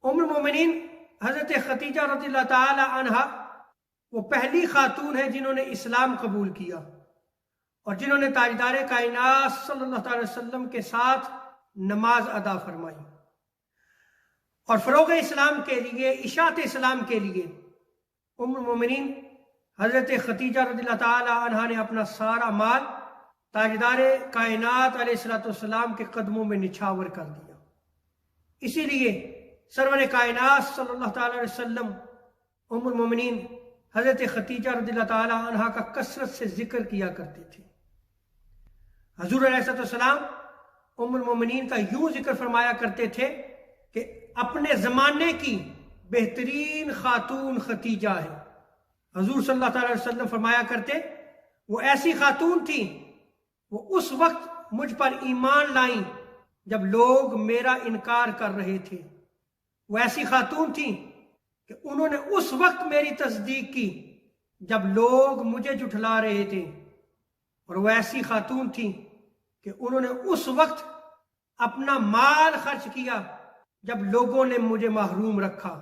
ام المومنین حضرت خدیجہ رضی اللہ تعالی عنہا وہ پہلی خاتون ہیں جنہوں نے اسلام قبول کیا اور جنہوں نے تاجدار کائنات صلی اللہ تعالی وسلم کے ساتھ نماز ادا فرمائی، اور فروغ اسلام کے لیے، اشاعت اسلام کے لیے ام المومنین حضرت خدیجہ رضی اللہ تعالی عنہا نے اپنا سارا مال تاجدار کائنات علیہ السلام کے قدموں میں نچھاور کر دیا۔ اسی لیے سرور کائنات صلی اللہ تعالی علیہ وسلم ام المومنین حضرت خدیجہ رضی اللہ تعالی عنہا کا کثرت سے ذکر کیا کرتے تھے۔ حضور علیہ السلام ام المومنین کا یوں ذکر فرمایا کرتے تھے کہ اپنے زمانے کی بہترین خاتون خدیجہ ہے۔ حضور صلی اللہ تعالی وسلم فرمایا کرتے وہ ایسی خاتون تھی، وہ اس وقت مجھ پر ایمان لائیں جب لوگ میرا انکار کر رہے تھے، وہ ایسی خاتون تھی کہ انہوں نے اس وقت میری تصدیق کی جب لوگ مجھے جھٹلا رہے تھے، اور وہ ایسی خاتون تھی کہ انہوں نے اس وقت اپنا مال خرچ کیا جب لوگوں نے مجھے محروم رکھا۔